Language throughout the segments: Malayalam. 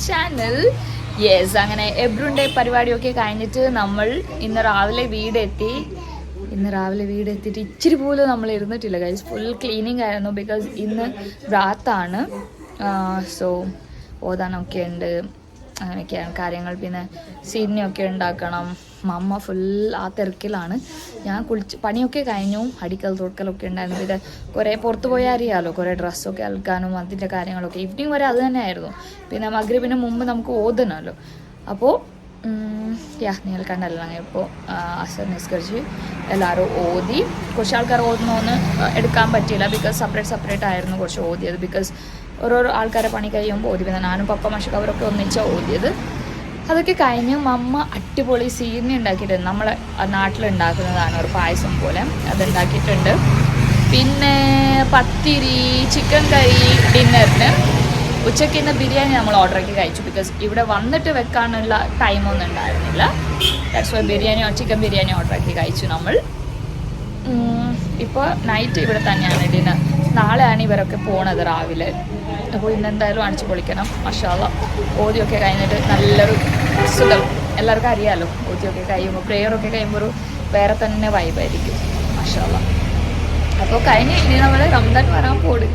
ചാനൽ. യെസ്, അങ്ങനെ എബ്രുൻ്റെ പരിപാടിയൊക്കെ കഴിഞ്ഞിട്ട് നമ്മൾ ഇന്ന് രാവിലെ വീടെത്തിയിട്ട് ഇച്ചിരി പോലും നമ്മൾ ഇരുന്നിട്ടില്ല ഗൈസ്. ഫുൾ ക്ലീനിങ് ആയിരുന്നു. ബിക്കോസ് ഇന്ന് രാത്താണ്. സോ ഓതാനൊക്കെ ഉണ്ട്, അങ്ങനെയൊക്കെയാണ് കാര്യങ്ങൾ. പിന്നെ സീനിയൊക്കെ ഉണ്ടാക്കണം. മമ്മ ഫുൾ ആ തിരക്കിലാണ്. ഞാൻ പണിയൊക്കെ കഴിഞ്ഞു. അടിക്കൽ തുറക്കലൊക്കെ ഉണ്ടായിരുന്നു. പിന്നെ കുറേ പുറത്ത് പോയാൽ അറിയാമല്ലോ, കുറേ ഡ്രസ്സൊക്കെ അലക്കാനും അതിൻ്റെ കാര്യങ്ങളൊക്കെ. ഈവനിങ് വരെ അത് തന്നെയായിരുന്നു. പിന്നെ മഗ്രിബിന് മുമ്പ് നമുക്ക് ഓതണമല്ലോ. അപ്പോൾ നിങ്ങൾ കണ്ടല്ലോ, ഇപ്പോൾ അസർ നിസ്കരിച്ച് എല്ലാവരും ഓതി. കുറച്ച് ആൾക്കാർ ഓതുന്നൊന്ന് എടുക്കാൻ പറ്റിയില്ല, ബിക്കോസ് സെപ്പറേറ്റ് ആയിരുന്നു കുറച്ച് ഓതിയത്. ബിക്കോസ് ഓരോരോ ആൾക്കാരെ പണി കഴിയുമ്പോൾ ഓതി. പിന്നെ ഞാനും പപ്പ മഷക്ക് അവരൊക്കെ ഒന്നിച്ചാണ് ഓതിയത്. അതൊക്കെ കഴിഞ്ഞ് മമ്മ അടിപൊളി സീനി ഉണ്ടാക്കിയിട്ടുണ്ട്. നമ്മളെ നാട്ടിലുണ്ടാക്കുന്നതാണ്, ഒരു പായസം പോലെ അതുണ്ടാക്കിയിട്ടുണ്ട്. പിന്നെ പത്തിരി, ചിക്കൻ കറി ഡിന്നറിന്. ഉച്ചയ്ക്ക് ഇന്ന് ബിരിയാണി നമ്മൾ ഓർഡറാക്കി കഴിച്ചു. ബിക്കോസ് ഇവിടെ വന്നിട്ട് വെക്കാനുള്ള ടൈമൊന്നും ഉണ്ടായിരുന്നില്ല. ദാറ്റ്സ് വൈ ചിക്കൻ ബിരിയാണി ഓർഡറാക്കി കഴിച്ചു നമ്മൾ. ഇപ്പോൾ നൈറ്റ് ഇവിടെ തന്നെയാണ് ഡിന്നർ. നാളെയാണ് ഇവരൊക്കെ പോണത് രാവിലെ. അപ്പോൾ ഇന്നെന്തായാലും അടിച്ചു പൊളിക്കണം. മാഷാഅല്ലാ, ഓതിയൊക്കെ കഴിഞ്ഞിട്ട് നല്ലൊരു സുഖം. എല്ലാവർക്കും അറിയാമല്ലോ, ഓതിയൊക്കെ കഴിയുമ്പോൾ പ്രെയറൊക്കെ കഴിയുമ്പോൾ ഒരു വേറെ തന്നെ വൈബായിരിക്കും. മാഷാഅല്ലാ. അപ്പോൾ കഴിഞ്ഞ് ഇനി നമ്മൾ റംസാൻ വരാൻ പോട്.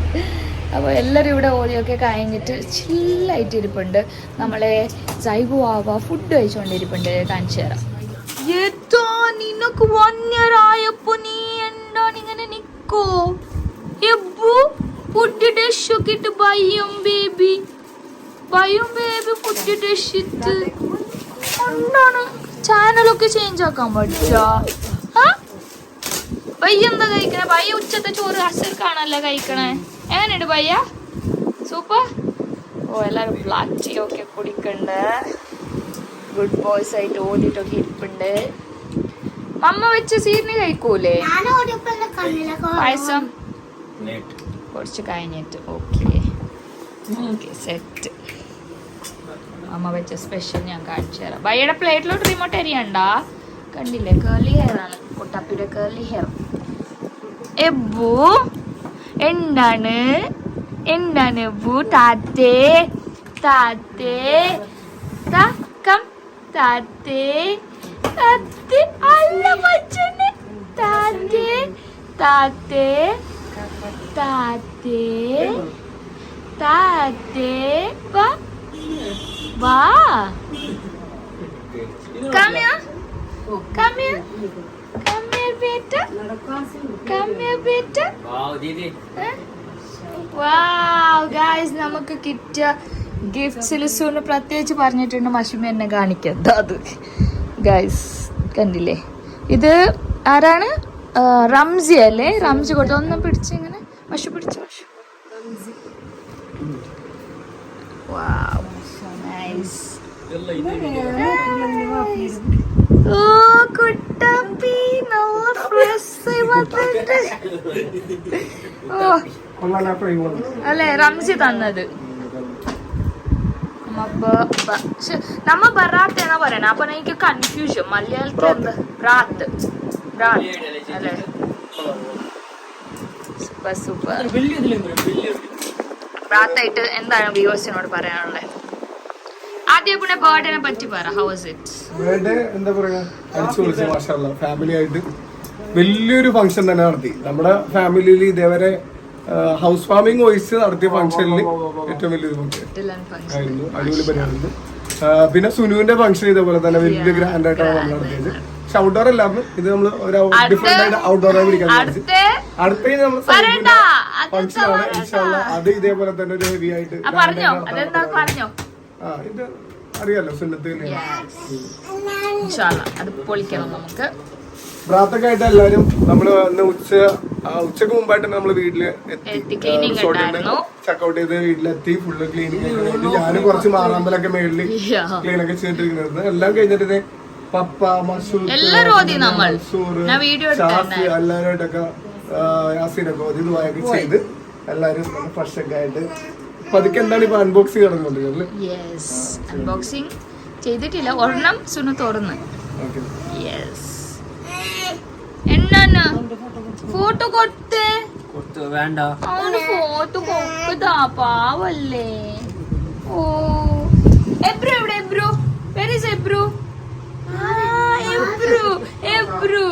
അപ്പോൾ എല്ലാവരും ഇവിടെ ഓതിയൊക്കെ കഴിഞ്ഞിട്ട് ചില്ലായിട്ട് ഇരിപ്പുണ്ട്. നമ്മളെ സൈബുവാവ ഫുഡ് കഴിച്ചുകൊണ്ടിരിപ്പുണ്ട്. കാണിച്ചു തരാം. ഏതോ നിനക്ക് വന്യരായപ്പോ നീ എന്താണ് ഇങ്ങനെ നിക്കോ? എബു ഫുഡ് ഡഷ് ഒക്കെ ഇട്ട് ബയ്യും ബേബി ഫുഡ് ഡഷ് ഇട്ട് എന്താണ് ചാനലൊക്കെ ചേഞ്ച് ആക്കാൻ പറ്റാ? ബയ്യ എന്താ കഴിക്കണേ? ബയ്യ ഉച്ചത്തെ ചോറ് അസർക്കാണല്ലോ കഴിക്കണേ. എങ്ങനെയുണ്ട് ബയ്യ? സൂപ്പർ. ഓ, എല്ലാവരും ബ്ലാക്ക് ടീ ഒക്കെ കുടിക്കണ്ട്. ഗുഡ് ബോയ്സ് ആയിട്ട് ഓടിയിട്ടൊക്കെ ഇരിപ്പുണ്ട്. മമ്മ വെച്ച് സീരിന് കഴിക്കൂലേ പായസം? കുറച്ച് കഴിഞ്ഞിട്ട്. Okay set. അമ്മ വെച്ച സ്പെഷ്യൽ ഞാൻ കാണിച്ചു തരാം. ബയ്യയുടെ പ്ലേറ്റിലോട്ട് റിമോട്ട് അരിയണ്ടാ. കണ്ടില്ലേ, കേർലി ഹെയർ ആണ് കുട്ടപ്പിയുടെ കേർലി ഹെയർ. എബു എന്താണ് എബു? താത്തേ അല്ല മച്ചനെ. താത്തേ വാ. Come here beta. Wow guys, നമുക്ക് കിട്ടിയ ഗിഫ്റ്റ്സിൽ സുന് പ്രത്യേകിച്ച് പറഞ്ഞിട്ടുണ്ട് മഷുമി എന്നെ കാണിക്കുന്നത്. അത് ഗൈസ് കണ്ടില്ലേ, ഇത് ആരാണ്? റംസി അല്ലേ? റംസി കൊടുത്തു. ഒന്ന് പിടിച്ച് ഇങ്ങനെ മഷു പിടിച്ചു. ഓ കുട്ടപ്പി നല്ല ഫ്രഷ് അല്ലേ റംസി തന്നത്. നമ്മ ബറാത്ത് എന്നാ പറയണ. അപ്പൊ എനിക്ക് കൺഫ്യൂഷൻ. മലയാളത്തിൽ എന്താ? റാത്ത് അല്ലേ? സൂപ്പർ. റാത്തായിട്ട് എന്താണ് വ്യൂവേഴ്സിനോട് പറയാനുള്ളത്? ആദ്യം പിന്നെ ബർത്ത്ഡേനെ പറ്റി പറ. How was it? ബർത്ത്ഡേ എന്താ പറയാ, അടിച്ചു പൊളിച്ചു. മാഷാഅല്ലാഹ്. ഫാമിലി ആയിട്ട് വലിയൊരു ഫംഗ്ഷൻ തന്നെ നടത്തി. നമ്മുടെ ഫാമിലിയിൽ ഇതേവരെ ഹൗസ് വാമിംഗ് വോയിസ് നടത്തിയ ഫംഗ്ഷനിൽ ഏറ്റവും വലിയൊരു ഫംഗ്ഷൻ ആയിരുന്നു. അടിപൊളി പരിപാടി. പിന്നെ സുനുവിന്റെ ഫംഗ്ഷൻ ഇതേപോലെ തന്നെ വലിയ ഗ്രാൻഡ് ആയിട്ടാണ് നമ്മൾ നടത്തിയത്. പക്ഷെ ഔട്ട്ഡോർ അല്ലായിരുന്നു. ഇത് നമ്മൾ ഒരു ഡിഫറെന്റ് ആയിട്ട് ഔട്ട്ഡോറായി പിടിക്കാൻ വിചാരിച്ചു. അടുത്ത നമ്മൾ ഫംഗ്ഷൻ ആണ്. ഇൻഷാല്ലാഹ് അത് ഇതേപോലെ തന്നെ ഒരു ഹെവി ആയിട്ട്. ഇത് അറിയാലോ, സുന്നത്ത് അത് പൊളിക്കണം നമുക്ക്. ബ്രാത്തൊക്കെ ആയിട്ട് എല്ലാവരും നമ്മള് ഉച്ചക്ക് മുമ്പായിട്ട് നമ്മള് വീട്ടില് എത്തി. ചെക്കൗട്ട് ചെയ്ത് വീട്ടിലെത്തി. ഫുള്ള് ക്ലീനിങ് കഴിഞ്ഞിട്ട് ഞാനും കുറച്ച് മാറാമ്പലൊക്കെ മേളില് ക്ലീനൊക്കെ ചെയ്തിരിക്കുന്നത്. എല്ലാം കഴിഞ്ഞിട്ട് പപ്പ, മസൂർ, ഷാസി എല്ലാവരുമായിട്ടൊക്കെ യാസീനൊക്കെ ഇതുമായൊക്കെ ചെയ്ത് എല്ലാരും ഫ്രഷ് ഒക്കെ ആയിട്ട് പതുക്കെ എന്താണ് ഇപ്പൊ അൺബോക്സിംഗ് നടന്നുകൊണ്ടിരിക്കുന്നത്. അൺബോക്സിംഗ് ചെയ്തിട്ടില്ല, ഒരെണ്ണം സുനു തുറന്ന്. എന്നാ ഫോട്ടോ കൊടുത്തേ? വേണ്ട, അവന് ഫോട്ടോ കൊടുക്കതാ, പാവല്ലേ. ഓ എബ്രു എവിടെ? Ebru, where is Ebru? എബ്രു, എബ്രു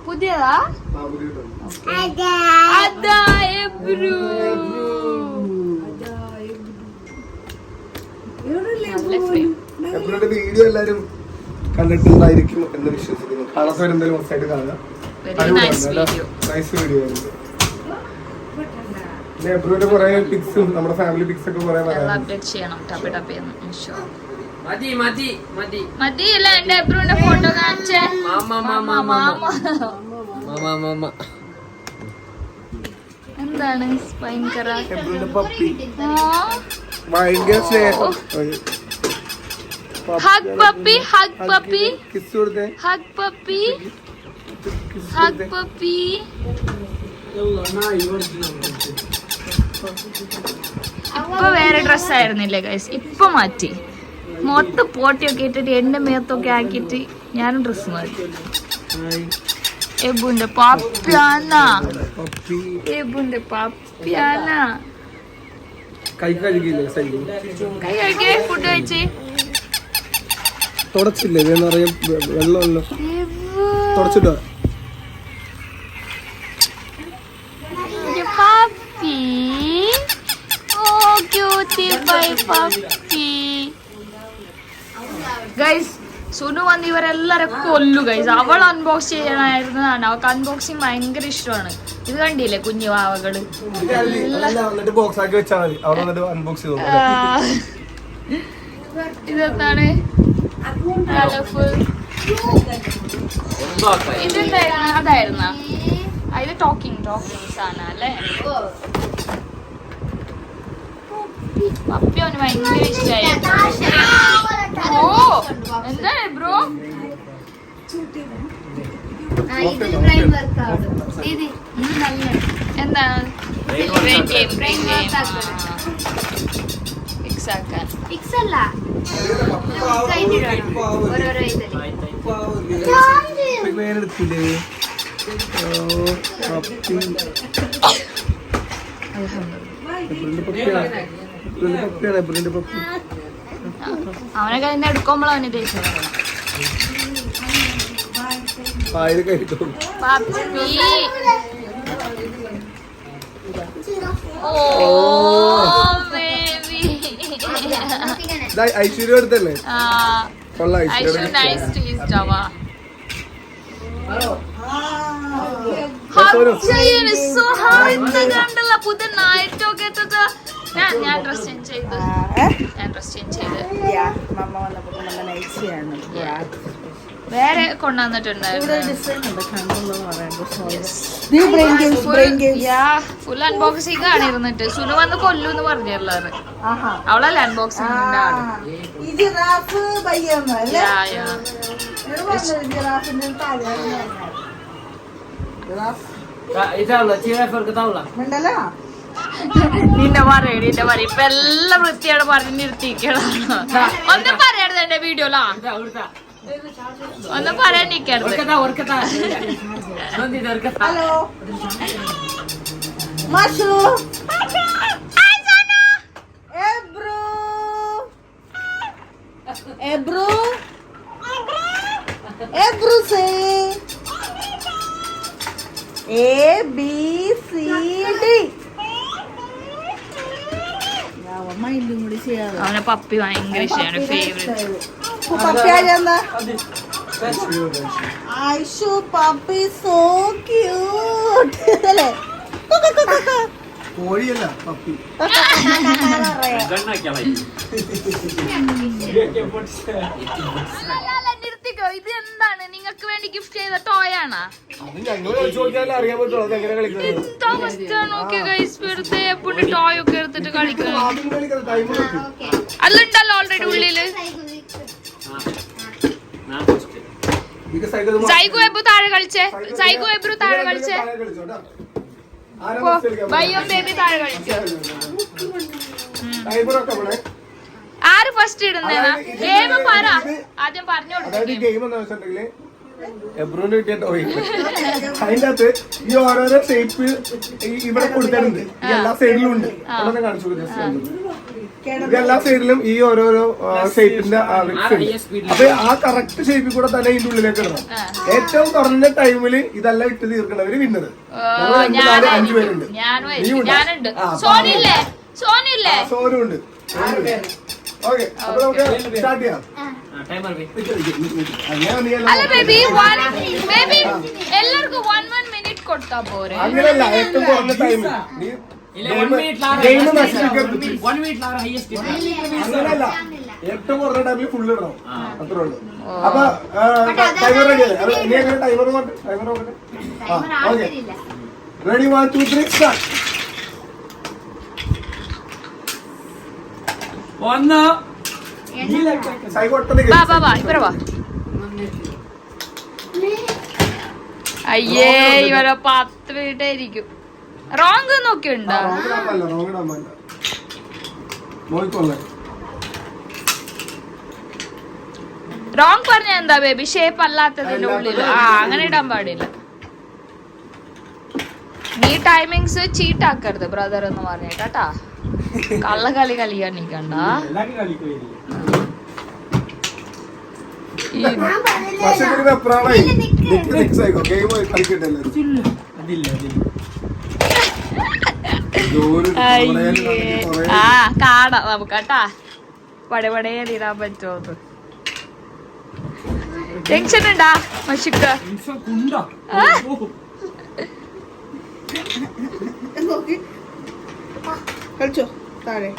പുതിയതാ? അതാ എബ്രു. എബ്രുവിന്റെ വീഡിയോ എല്ലാരും കണ്ടിട്ടുണ്ടായിരിക്കും എന്ന് വിശ്വസിക്കുന്നു. കാണാത്തവരെന്തായാലും മസ്റ്റായിട്ട് കാണുക. നൈസ് വീഡിയോ ആയിരുന്നു. എബ്രുവിന്റെ കുറെ പിക്സും നമ്മുടെ ഫാമിലി പിക്സ് ഒക്കെ കുറെ അപ്ഡേറ്റ് ചെയ്യണം. മതിയല്ല എന്റെ എബ്രുവിന്റെ ഫോട്ടോ കാണിച്ചേ. എന്താണ് ഭയങ്കര എബ്രുവിന്റെ പപ്പി ഭയങ്കര സ്നേഹം. Hug puppy, hug puppy, kiss കൊടുത്തേ. Hug puppy, hug puppy. ഇപ്പൊ വേറെ ഡ്രസ്സായിരുന്നില്ലേ ഗൈസ്, ഇപ്പൊ മാറ്റി. മൊത്തം പോട്ടിയൊക്കെ ഇട്ടിട്ട് എന്റെ മേത്തൊക്കെ ആക്കിയിട്ട് ഞാനും ഡ്രസ് മാറ്റി. എബുന്റെ പപ്പിയാന, എബുന്റെ പപ്പിയാന. കൈ കഴുകിയില്ലേ? കൈ കഴുകിയേ? ഫുഡ് കഴിച്ച് തുടച്ചില്ലേ? വെള്ളമല്ലോ തുടച്ചിട്ടോ? Puppy, oh cutie bye puppy. Guys Sunu വന്ന് ഇവരെല്ലാരും കൊല്ലു ഗൈസ്. അവൾ അൺബോക്സ് ചെയ്യണമായിരുന്നതാണ്. അവൾക്ക് അൺബോക്സിങ് ഭയങ്കര ഇഷ്ടമാണ്. ഇത് കണ്ടില്ലേ കുഞ്ഞു വാവകള്. ഇതെന്താണ്? ഇതുണ്ടായിരുന്ന അതായിരുന്ന ഇത് ടോക്കിംഗ് സാധനം അല്ലേ? പപ്പി അവന് ഭയങ്കര ഇഷ്ടമായി. ഓ എന്താണ് ബ്രോ? എന്താണ്? അവനെ കഴിഞ്ഞ എടുക്കുമ്പോൾ അവന് ദേഷ്യം വരണം. ഐശ്വര്യ അടുത്തല്ലേ? പുതിയ നൈറ്റൊക്കെ ഞാൻ ഡ്രസ് ചേഞ്ച് ചെയ്ത് വേറെ കൊണ്ടുവന്നിട്ടുണ്ടായിരുന്നു. ഫുൾ അൺബോക്സിംഗ് ആണ് ഇരുന്നിട്ട്. സുനു വന്ന് കൊല്ലൂന്ന് പറഞ്ഞല്ലോ. അവളല്ല അൺബോക്സിംഗ്. നിന്നെ പറയടി ഇപ്പൊ എല്ലാം വൃത്തിയോടെ പറഞ്ഞ് നിർത്തിക്കണം. ഒന്നും പറയരുത് എന്റെ വീഡിയോലാ, ഒന്നും പറയാണ്ടിരിക്കരുത്. Hello Mashu, Ebru say ABCD. അവനെ പപ്പി ഭയങ്കര ഇഷ്ടമാണ്. ഫേവറേറ്റ് പപ്പി ആരെന്താ? ഐഷു പപ്പി സോ ക്യൂട്ട് അല്ലേ? കോഴിയല്ല പപ്പി. നിർത്തിക്കോ. ഇത് എന്താണ് നിങ്ങൾക്ക് വേണ്ടി ഗിഫ്റ്റ് ചെയ്ത ടോയ് ആണോ? ടോയ് ഒക്കെ എടുത്തിട്ട് കളിക്കണം. അതുണ്ടല്ലോ ഓൾറെഡി ഉള്ളില്. സൈഗു എബ്രു താഴെ കളിച്ചേ. സൈഗു എബ്രു താഴെ കളിച്ചേ. ബയ്യും ബേബി താഴെ കളിച്ചോ. ആര് ഫസ്റ്റ് ഇടുന്നേനാ? ഗെയിം പറ ആദ്യം പറഞ്ഞു കൊടുക്കും. എബ്രുവിന് കിട്ടിയ ടോയ് അതിന്റെ അകത്ത് ഈ ഓരോരോ ഷേപ്പ് ഇവിടെ കൊടുത്തിട്ടുണ്ട്. എല്ലാ സൈഡിലും ഉണ്ട്. അതൊക്കെ കാണിച്ചു കൊടുത്തു. ഇത് എല്ലാ സൈഡിലും ഈ ഓരോരോ ഷേപ്പിന്റെ അപ്പൊ ആ കറക്റ്റ് ഷേപ്പിൽ കൂടെ തന്നെ ഇതിന്റെ ഉള്ളിലേക്ക് ഇടണം. ഏറ്റവും കുറഞ്ഞ ടൈമിൽ ഇതെല്ലാം ഇട്ട് തീർക്കണവര് വിന്നത് 5 പേരുണ്ട്. സോനും ഉണ്ട്. ഓക്കെ, അപ്പൊ നമുക്ക് സ്റ്റാർട്ട് ചെയ്യാം. അങ്ങനെയല്ല, ഏറ്റവും കുറഞ്ഞ ടൈം അങ്ങനെയല്ല, ഏറ്റവും കുറഞ്ഞ ടൈമിൽ ഫുള്ള് ഇടണം, അത്രേ ഉള്ളൂ. അപ്പൊ ടൈമർ റെഡി അല്ലേ? ഇനി എങ്ങനെ ടൈമർ നോക്കട്ടെ? Okay, ready, 1 2 3 start. അയ്യേ ഇവരെ 10 മിനിറ്റ് ആയിരിക്കും. റോങ് നോക്കിയുണ്ടോ? റോങ് പറഞ്ഞ എന്താ ബേബി? ഷേപ്പ് അല്ലാത്തതിന്റെ ഉള്ളിൽ അങ്ങനെ ഇടാൻ പാടില്ല. നീ ടൈമിങ്സ് ചീറ്റ് ആക്കരുത് ബ്രദർ എന്ന് പറഞ്ഞേട്ടാ. കള്ളകളി കളിക്കാൻ നിക്കണ്ട. കാണാം നമുക്ക് കേട്ടാ, പടപടയിടാൻ പറ്റുമോ? ടെൻഷൻ ഉണ്ടാ മഷിക്ക? കളിച്ചോ താഴെ.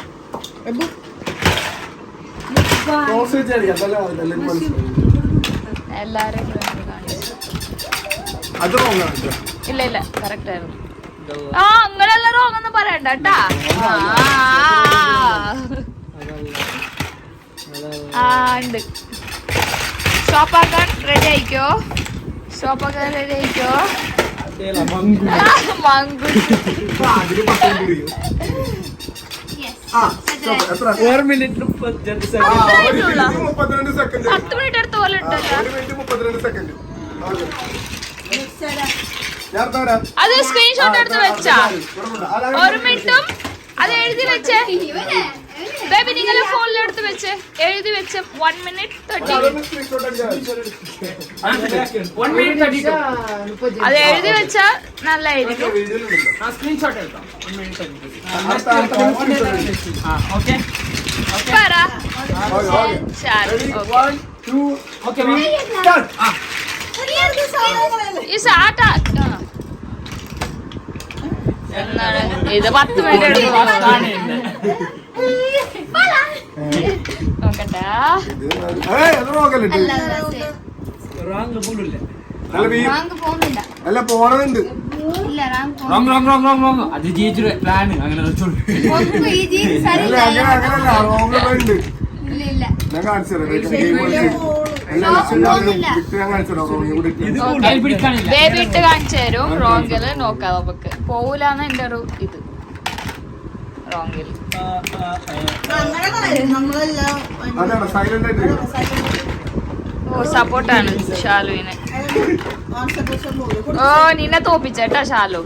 എല്ലാരും ഇല്ല ഇല്ല കറക്റ്റ് ആയിരുന്നു. അങ്ങനെയല്ല റോങ് ഒന്നും പറയണ്ട കേട്ടാ. ഉണ്ട്. സ്റ്റോപ്പാക്കാൻ റെഡി ആയിക്കോ, സ്റ്റോപ്പാക്കാൻ റെഡി ആയിക്കോ. മങ്കു 1 മിനിറ്റ് 32 സെക്കൻഡ്. 10 മിനിറ്റ് എടുത്ത പോലെ ഉണ്ടല്ലോ. 1 മിനിറ്റ് 32 സെക്കൻഡ്. അത് സ്ക്രീൻഷോട്ട് എടുത്ത് വെച്ചാ 1 മിനിറ്റും അത് എഴുതി വെച്ചേ ബേബി. നിങ്ങളെ ഫോണിൽ എടുത്ത് വെച്ച് എഴുതി വെച്ച് 1 മിനിറ്റ് 30. അത് എഴുതി വെച്ചാ നല്ലായിരിക്കും. പറ. ഈ സാട്ട എന്താണ് ഇത്? 10 മിനിറ്റ് എടുക്കും നോക്കട്ടെ. അല്ല പോണതുണ്ട്. അത് ചേച്ചിയുടെ പ്ലാന് അങ്ങനെ ഞാൻ കാണിച്ചു ബേബി ഇട്ട് കാണിച്ചു തരും. റോങ്കില് നോക്കാം നമുക്ക്. പോവൂലെന്ന് എന്റെ ഒരു ഇത്. റോങ്കില് ഓ സപ്പോർട്ടാണ് ഷാലുവിനെ. ഓ നിന്നെ തോപ്പിച്ചേട്ടാ ഷാലു,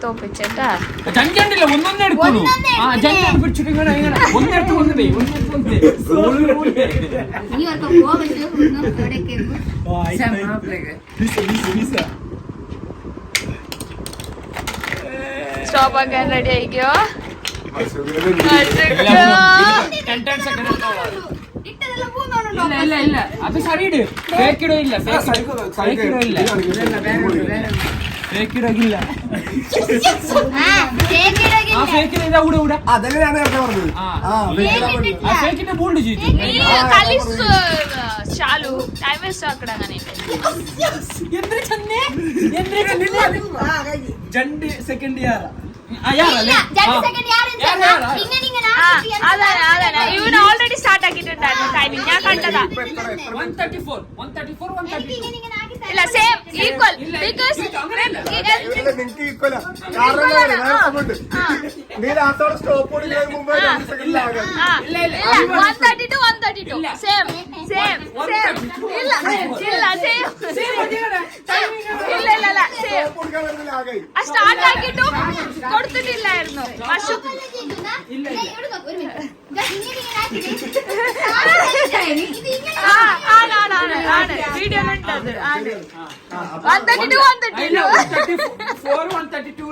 തോപ്പിച്ചേട്ടാ. ജഞ്ചണ്ടില്ല, ഒന്നൊന്നും എടുക്കുന്നു. ജഞ്ചാൻ പിടിച്ചിട്ട് ഇങ്ങനെ ഒന്നെടുത്ത് ഒന്നേ സ്റ്റോപ്പ് ആക്കാൻ റെഡി ആയിക്കോ. ഇല്ല ഇല്ല അത് സൈഡ് ഫേക്കിടോ ഇല്ല, ഫേക്കിടോ ഇല്ല, ഫേക്കിടോ ഇല്ല. ആ ഫേക്കിന് ഇതാ കൂടെ കൂടെ അതല്ലേ ഞാൻ നേരത്തെ പറഞ്ഞത്. ആ ഫേക്കിന്റെ ബോൾഡ് ചെയ്തു. ഷാലു ടൈം വേസ്റ്റ് ആക്കട. അങ്ങനെ രണ്ട് സെക്കൻഡ് ഇവൻ ഓൾറെഡി സ്റ്റാർട്ട് ആക്കിയിട്ടുണ്ടായിരുന്നു ടൈമിങ്. ഞാൻ കണ്ടതാ. 134 ഇല്ല same equal because stop 132 132 same same same. ഇല്ല ഇല്ല സെയിം ഇല്ല ഇല്ല ഇല്ല സെയിം സ്റ്റാർട്ട് ആക്കിയിട്ടും കൊടുത്തിട്ടില്ലായിരുന്നു. പക്ഷെ ആണ് വീഡിയോ ഉണ്ടത്. 132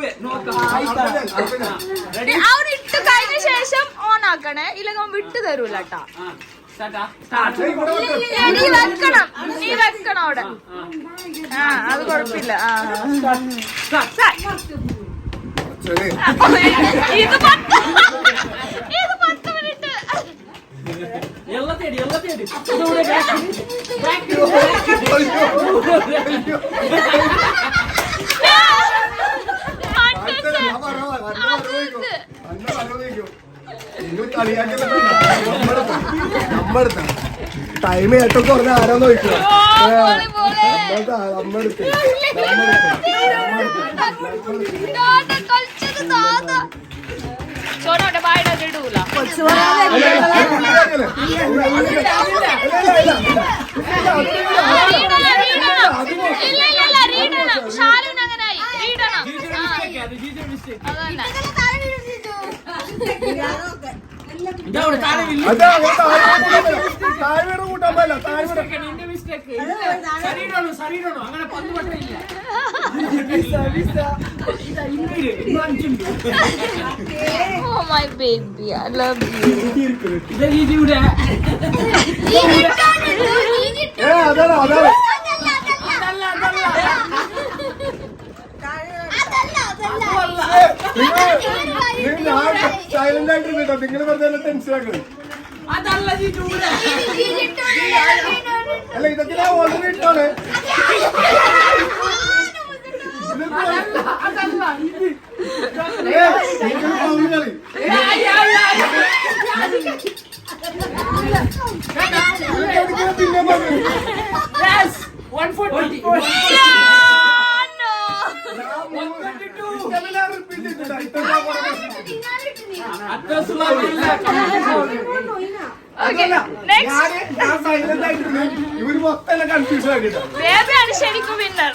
അവിടെ ഇട്ട് കഴിഞ്ഞ ശേഷം ഓൺ ആക്കണേ, ഇല്ലെങ്കിൽ വിട്ടു തരൂല കേട്ടാ. നീ വെക്കണം അവിടെ. അത് കുഴപ്പമില്ല. ഇത് 10 മിനിറ്റ്. ടൈം ഏറ്റവും കുറഞ്ഞ ആരാന്ന് ചോദിക്കുക. ചോടോട്ടെ പായുടെ ഇടൂല. റീഡണം. ഷാലൂൻ അങ്ങനായി റീഡണം. അതന്നെ Oh my baby, I love you. Silent ആയിട്ടിരുന്നോ, നിങ്ങൾ വെറുതെ ടെൻഷൻ ആക്കണം. അല്ല ഇതൊക്കെ ഞാൻ ഓൾറെഡി ഇട്ടാണ്. ഇവര് മൊത്തം കൺഫ്യൂഷൻ ആക്കിട്ടാ. ബേബിയാണ് ശരിക്കും വിന്നർ.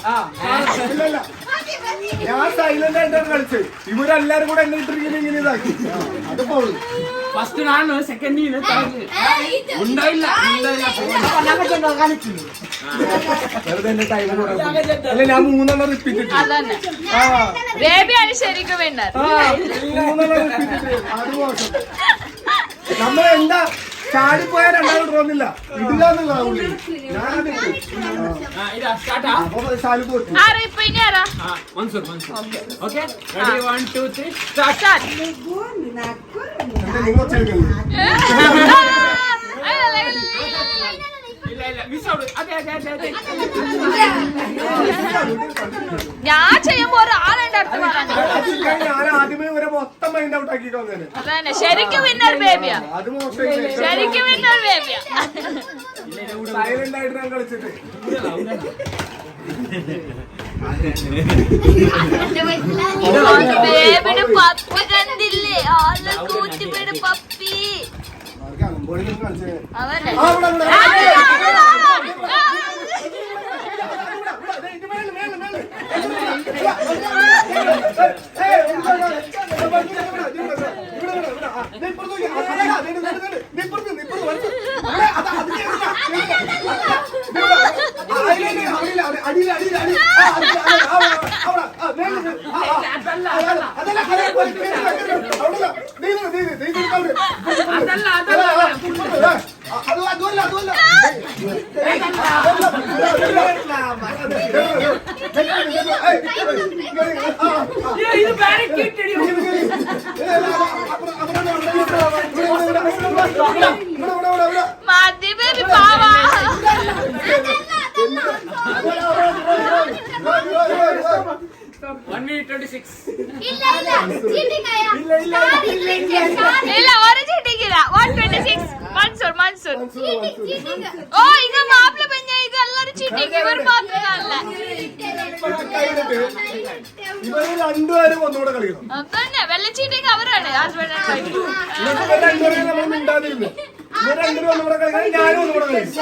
ഞാൻ സൈലന്റ് ആയിട്ടാണ് കളിച്ചത്. ഇവരെല്ലാരും കൂടെ എന്നെ ഇട്ടിരിക്കുന്ന ഇങ്ങനെ ഇതാക്കി. അത് പോള് ഫസ്റ്റ് ನಾನು ಸೆಕೆಂಡ್ ನೀನು ഉണ്ടായില്ല വെറുതെ എന്റെ ടൈം അല്ല, ഞാൻ 3 റിപ്പീറ്റ് ഇട്ടു. അതന്നെ ബേബിയാണ് ശരിക്കും വിന്നർ. 3 റിപ്പീറ്റ് ഇട്ട്. അത് മോശം. നമ്മളെന്താ ചാടിപ്പോയാൽ 2 തോന്നില്ല. ഇടില്ലാന്നുള്ളതാവുള്ളൂ. ഞാനത് അപ്പൊ ശാലു തോറ്റു. ഇപ്പൊ ഇനി ആരാ? മൻസൂർ. Okay ready 1 2 3 start. എന്താ നിങ്ങൾ ഒച്ചെടുക്കുന്നത്? ഞാൻ ചെയ്യുമ്പോ ഒരാളുണ്ട് അടുത്ത് പറഞ്ഞു. ഞാൻ ആദ്യമേ വരെ മൊത്തം മൈൻഡ് ഔട്ട് ആക്കിയിട്ട് വന്നേനെ. അതന്നെ ശരിക്കും വിന്നർ ബേബിയാ. അത് മോശം. ശരിക്കും വിന്നർ ബേബിയാ. സൈലന്റ് ആയിട്ട് ഞാൻ കളിച്ചിട്ട് ബേബിയുടെ പപ്പി കണ്ടില്ലേ? ആള് കൂട്ടിപ്പേട് പപ്പി. അവനെ മതി ബേബി പാവാ. 1 minute 26. ഇല്ല ഒരു ചീട്ടിക്കില്ല. 126 മൻസൂർ. ഓ ഇങ്ങ മാപ്പിള പെഞ്ഞ ഇത് എല്ലാരും ചീട്ടിക്ക്. ഇവർ മാത്രമല്ല ഇവര് രണ്ടുപേരും ഒന്നുകൂടെ കളിക്കണം. തന്നെ വെള്ള ചീട്ടിക്ക് അവരാണ്. ഹസ്ബൻഡ് രണ്ടുപേരും നമ്മൾ മിണ്ടാതിരുന്നു. ഇവർ രണ്ടുപേരും ഒന്നുകൂടെ കളിക്കണം. ഞാനും ഒന്നുകൂടെ കളിക്കും.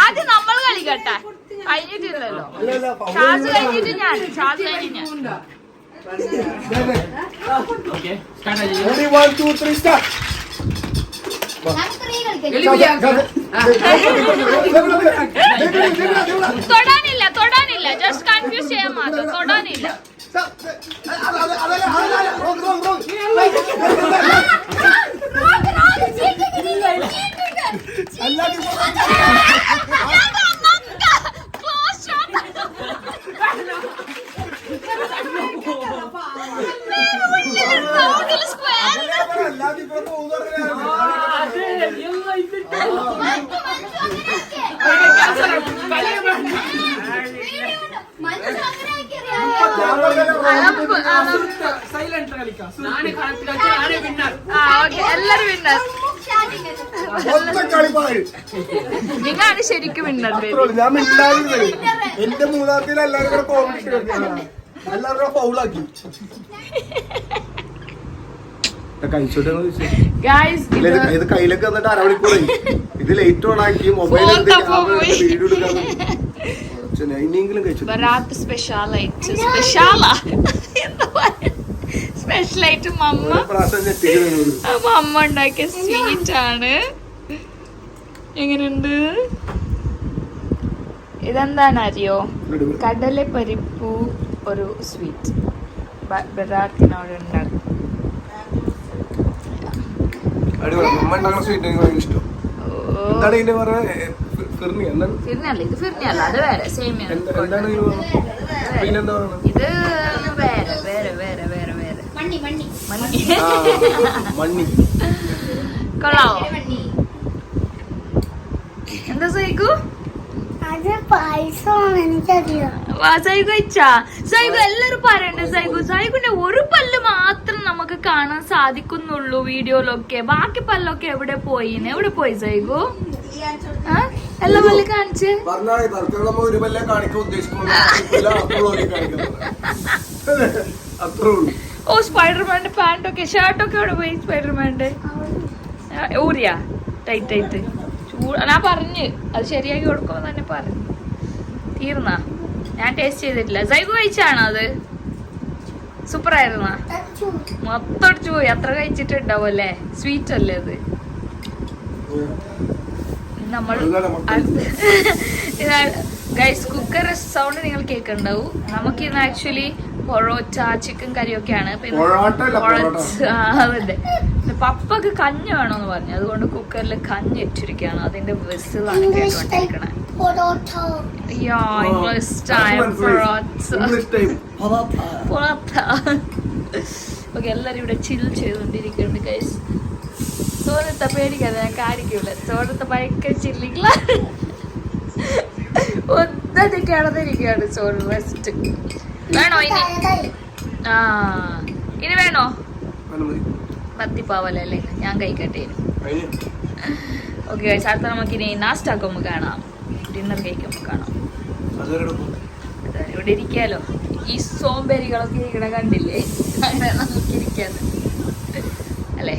ആദ്യം നമ്മൾ കളിക്കട്ടെ. കഴിഞ്ഞിട്ടില്ലല്ലോ. ഷാസ് കഴിഞ്ഞിട്ട് ഞാൻ. ഓക്കെ സ്റ്റാർട്ട് ആയി. Ready, 1, 2, 3, start. തൊടാനില്ല ജസ്റ്റ് കൺഫ്യൂസ് ചെയ്യാൻ മാത്രം. തൊടാനില്ല. എല്ലാരും വിന്നർ. നിങ്ങളാണ് ശരിക്കും വിന്നർ. ഞാൻ മിണ്ടായിരുന്നു. എന്റെ മൂന്നാമത്തെ എല്ലാവരും കൂടെ കോമ്പറ്റീഷൻ എല്ലാവരും ഫൗളാക്കി. ഇത് കയ്യിലൊക്കെ വന്നിട്ട് അരമണിക്കൂറായി. ഇത് ലൈറ്റ് ഓൺ ആക്കി മൊബൈൽ വീഡിയോ എടുക്കാൻ ഇനിയെങ്കിലും കഴിച്ചു. സ്പെഷ്യലായിട്ട് മമ്മ ഉണ്ടാക്കിയ സ്വീറ്റ് ആണ്. എങ്ങനെയുണ്ട്? ഇതെന്താണ് അറിയോ? കടലപ്പരിപ്പു ഒരു സ്വീറ്റ് ബറാത്തിനോട് ഉണ്ടാക്കും. ഫിർണിയല്ല, ഇത് ഫിർണിയല്ല, അത് വേറെ സേമിയ. ഇത് വേറെ വേറെ വേറെ വേറെ വേറെ മണ്ണി. കൊള്ളാവോ? എന്താ സൈഗു? സൈഗു എല്ലാരും പറയണ്ടേ സൈഗുന്റെ ഒരു പല്ല് മാത്രം നമുക്ക് കാണാൻ സാധിക്കുന്നുള്ളൂ വീഡിയോയിലൊക്കെ. ബാക്കി പല്ലൊക്കെ എവിടെ പോയി സൈഗു? എല്ലാ പല്ല് കാണിച്ച്. ഓ സ്പൈഡർമാന്റെ പാന്റൊക്കെ ഷർട്ടൊക്കെ എവിടെ പോയി? സ്പൈഡർമാന്റെ ഊരിയാ ടൈറ്റ്. ഞാൻ പറഞ്ഞ് അത് ശരിയാക്കി കൊടുക്കുമ്പോ തന്നെ പറഞ്ഞു. തീർന്നാ? ഞാൻ ടേസ്റ്റ് ചെയ്തിട്ടില്ല. സൈഗു കഴിച്ചാണോ അത്? സൂപ്പർ ആയിരുന്ന? മൊത്തം അടിച്ചു പോയി. അത്ര കഴിച്ചിട്ടുണ്ടാവും അല്ലേ? സ്വീറ്റ് അല്ലേ അത്? നമ്മൾ ഗൈസ് കുക്കർ സൗണ്ട് നിങ്ങൾ കേൾക്കുന്നുണ്ടാവും. നമുക്കിന്ന് ആക്ച്വലി പൊറോട്ട ചിക്കൻ കറിയൊക്കെയാണ്. അതല്ലേ പപ്പക്ക് കഞ്ഞി വേണമെന്ന് പറഞ്ഞു. അതുകൊണ്ട് കുക്കറിൽ കഞ്ഞി ഇട്ടിരിക്കുകയാണ്. അതിന്റെ വിസിലാണ് കേട്ടോണ്ടിരിക്കണേ. ഓക്കെ എല്ലാരും ഇവിടെ ചിൽ ചെയ്തോണ്ടിരിക്കുന്നുണ്ട് ഗൈസ്. സോനത്തെ പേടിക്കാതെ ഞാൻ കാണിക്കൂല. സോനത്തെ ഭയങ്കര ചില്ലില്ല. ഒന്നടി കിടന്നിരിക്കുകയാണ് സോൺ. റെസ്റ്റ് വേണോ ഇനി? ഇനി വേണോ? പത്തിപ്പാവല്ലേ? ഞാൻ കഴിക്കട്ടെ. ഓക്കെ ഗൈസ്, അടുത്ത നമുക്കിനി നാസ്റ്റ് ആക്കുമ്പോൾ കാണാം. ഡിന്നർ കഴിക്കുമ്പോൾ കാണാം. ഇവിടെ ഇരിക്കാലോ. ഈ സോംബേരികളൊക്കെ ഇവിടെ കണ്ടില്ലേ? അങ്ങനെ നമുക്കിരിക്കാതെ അല്ലേ?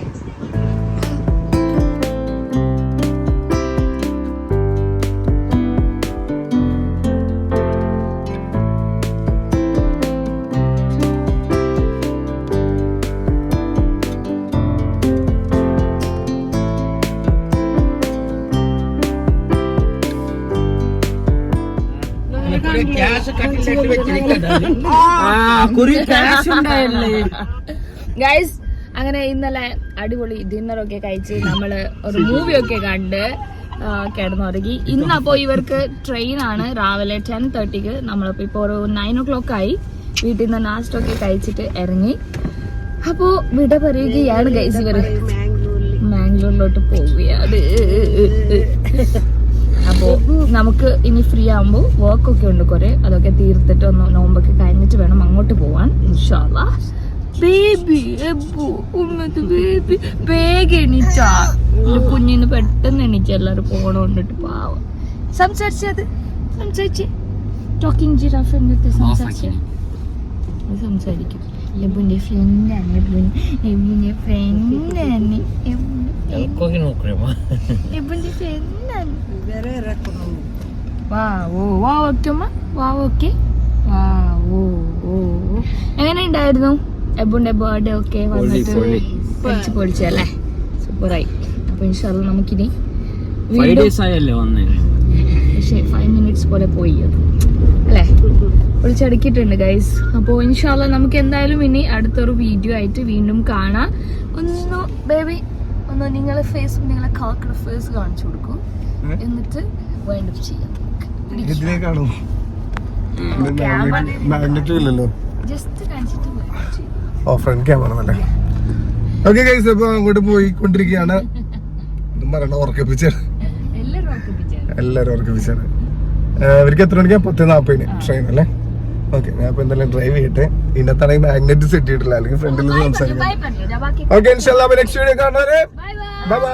ഗൈസ് അങ്ങനെ ഇന്നലെ അടിപൊളി ഡിന്നറൊക്കെ കഴിച്ച് നമ്മള് ഒരു മൂവിയൊക്കെ കണ്ട് കിടന്നുറങ്ങി. ഇന്നപ്പോ ഇവർക്ക് ട്രെയിനാണ് രാവിലെ 10:30. നമ്മളിപ്പോ ഇപ്പൊ ഒരു 9 o'clock ആയി. വീട്ടിൽ നിന്ന് നാസ്റ്റൊക്കെ കഴിച്ചിട്ട് ഇറങ്ങി. അപ്പോ വിട പറയുകയാണ് ഗൈസ്. ഇവര് മാംഗ്ലൂരിലോട്ട് പോവുകയാണ്. അപ്പോ നമുക്ക് ഇനി ഫ്രീ ആകുമ്പോ വർക്കൊക്കെ ഉണ്ട് കുറെ. അതൊക്കെ തീർത്തിട്ട് ഒന്ന് നോമ്പൊക്കെ കഴിഞ്ഞിട്ട് വേണം അങ്ങോട്ട് പോവാൻ ഇൻഷാല്ലാ. ബേബി ബേബി വേഗം എണീച്ചാ. കുഞ്ഞിന്ന് പെട്ടെന്ന് എണീച്ച. എല്ലാരും പോണോണ്ടിട്ട് പാവം. സംസാരിച്ചേ ടോക്കിംഗ് ജിറാഫ് എന്നിട്ട് സംസാരിക്കും. എബുന്റെ ഫ്രണ്ടാണ്. എബുന്റെ ഫ്രണ്ടാണ്. എബുന്റെ ഫ്രണ്ടാണ്. വാ ഓ വാ ഓക്കെ അമ്മ വാ ഓക്കെ വാ ഓ ഓ എങ്ങനെ ഉണ്ടായിരുന്നു എബുന്റെ ബർത്ത്ഡേ ഒക്കെ വന്നിട്ട് പൊളിച്ച് പൊളിച്ചല്ലേ സൂപ്പറായി. അപ്പൊ ഇൻഷാല്ലാ നമുക്കിനി 5 days ആയല്ലേ വന്നേ. പക്ഷേ 5 minutes പോലെ പോയി അത് അല്ലേ, പൊളിച്ചടുക്കിയിട്ടുണ്ട് ഗൈസ്. അപ്പോൾ ഇൻഷാല്ലാ നമുക്ക് എന്തായാലും ഇനി അടുത്തൊരു വീഡിയോ ആയിട്ട് വീണ്ടും കാണാം. ഒന്ന് ബേബി ഒന്ന് നിങ്ങളെ ഫേസ്, നിങ്ങളെ കാക്കയുടെ ഫേസ് കാണിച്ചു കൊടുക്കും, എന്നിട്ട് വൈൻഡ് അപ്പ് ചെയ്യാം. ഇതിലേക്കാണോ മാഗ്നറ്റും ഇല്ലല്ലോ, ജസ്റ്റ് കാണിച്ചിട്ട് wind up ചെയ്യാം. ഓ ഫ്രണ്ട് ക്യാമറ അല്ലേ. ഓക്കെ ഗൈസ്, അപ്പൊ അങ്ങോട്ട് പോയിക്കൊണ്ടിരിക്കുകയാണ്. ഇതും പറയണ ഉറക്കിപ്പിച്ചാണ്, എല്ലാവരും ഉറപ്പിച്ചാണ്. എല്ലാരും ഉറക്കിപ്പിച്ചാണ്. ഇവർക്ക് എത്ര മണിക്കാ? 10:40 ട്രെയിൻ അല്ലേ. ഓക്കെ, ഞാൻ ഇപ്പൊ എന്തായാലും ഡ്രൈവ് ചെയ്യട്ടെ. ഇതിനകത്താണെങ്കിൽ മാഗ്നറ്റ് സെറ്റ് ചെയ്തിട്ടില്ല, അല്ലെങ്കിൽ ഫ്രണ്ടിൽ സംസാരിക്കാം. ബൈ പറഞ്ഞു ഓക്കെ ഇൻഷാല്ലാ നെക്സ്റ്റ് വീഡിയോ കാണുന്നവരെ ബൈ ബൈ. Bye bye.